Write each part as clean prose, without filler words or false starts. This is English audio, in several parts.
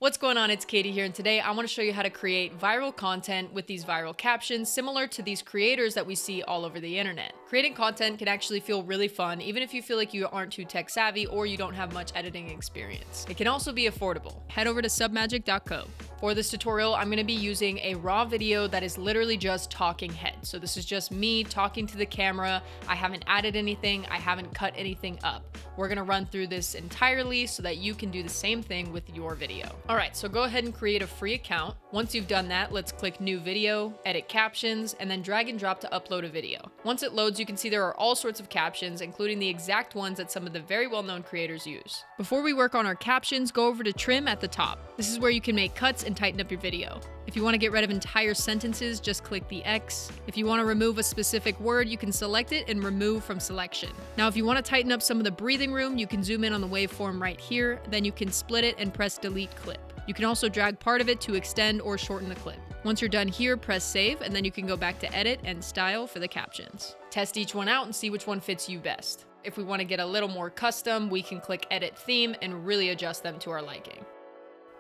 What's going on? It's Katie here, and today I want to show you how to create viral content with these viral captions similar to these creators that we see all over the internet. Creating content can actually feel really fun even if you feel like you aren't too tech savvy or you don't have much editing experience. It can also be affordable. Head over to submagic.co. For this tutorial, I'm going to be using a raw video that is literally just talking head. So this is just me talking to the camera. I haven't added anything. I haven't cut anything up. We're going to run through this entirely so that you can do the same thing with your video. All right, so go ahead and create a free account. Once you've done that, let's click new video, edit captions, and then drag and drop to upload a video. Once it loads, you can see there are all sorts of captions, including the exact ones that some of the very well-known creators use. Before we work on our captions, go over to trim at the top. This is where you can make cuts and tighten up your video. If you want to get rid of entire sentences, just click the X. If you want to remove a specific word, you can select it and remove from selection. Now, if you want to tighten up some of the breathing room, you can zoom in on the waveform right here, then you can split it and press delete clip. You can also drag part of it to extend or shorten the clip. Once you're done here, press save, and then you can go back to edit and style for the captions. Test each one out and see which one fits you best. If we want to get a little more custom, we can click edit theme and really adjust them to our liking.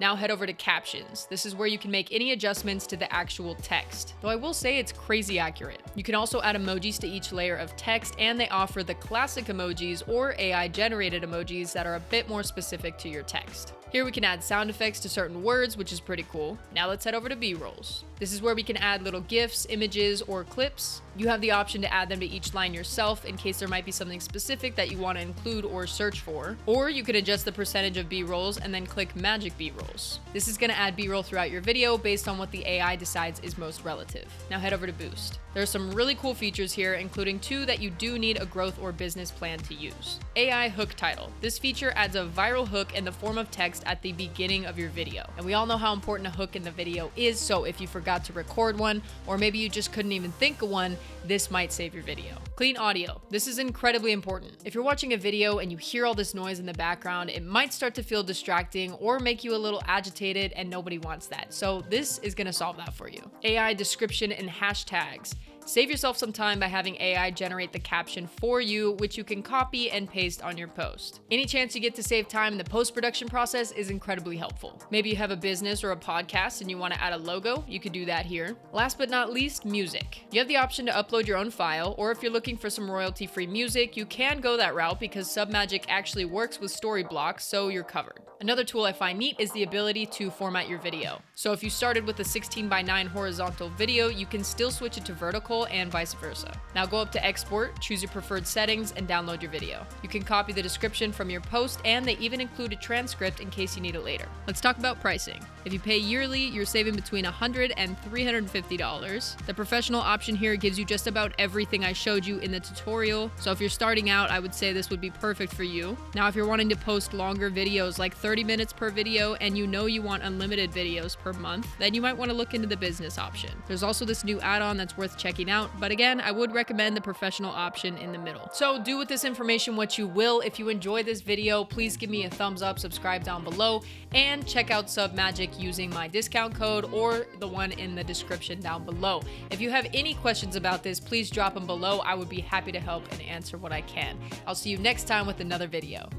Now head over to captions. This is where you can make any adjustments to the actual text, though I will say it's crazy accurate. You can also add emojis to each layer of text, and they offer the classic emojis or AI generated emojis that are a bit more specific to your text. Here we can add sound effects to certain words, which is pretty cool. Now let's head over to B-rolls. This is where we can add little GIFs, images, or clips. You have the option to add them to each line yourself in case there might be something specific that you want to include or search for. Or you can adjust the percentage of B-rolls and then click Magic B-rolls. This is going to add B-roll throughout your video based on what the AI decides is most relative. Now head over to Boost. There are some really cool features here, including two that you do need a growth or business plan to use. AI hook title. This feature adds a viral hook in the form of text at the beginning of your video. And we all know how important a hook in the video is, so if you forgot to record one, or maybe you just couldn't even think of one, this might save your video. Clean audio. This is incredibly important. If you're watching a video and you hear all this noise in the background, it might start to feel distracting or make you a little agitated, and nobody wants that. So this is going to solve that for you. AI description and hashtags. Save yourself some time by having AI generate the caption for you, which you can copy and paste on your post. Any chance you get to save time in the post-production process is incredibly helpful. Maybe you have a business or a podcast and you want to add a logo, you could do that here. Last but not least, music. You have the option to upload your own file, or if you're looking for some royalty-free music, you can go that route because Submagic actually works with story blocks, so you're covered. Another tool I find neat is the ability to format your video. So if you started with a 16:9 horizontal video, you can still switch it to vertical and vice versa. Now go up to export, choose your preferred settings, and download your video. You can copy the description from your post, and they even include a transcript in case you need it later. Let's talk about pricing. If you pay yearly, you're saving between $100 and $350. The professional option here gives you just about everything I showed you in the tutorial, so if you're starting out, I would say this would be perfect for you. Now if you're wanting to post longer videos, like 30 minutes per video, and you know you want unlimited videos per month, then you might want to look into the business option. There's also this new add-on that's worth checking out, but again, I would recommend the professional option in the middle. So do with this information what you will. If you enjoy this video, please give me a thumbs up, subscribe down below, and check out Submagic using my discount code or the one in the description down below. If you have any questions about this, please drop them below. I would be happy to help and answer what I can. I'll see you next time with another video.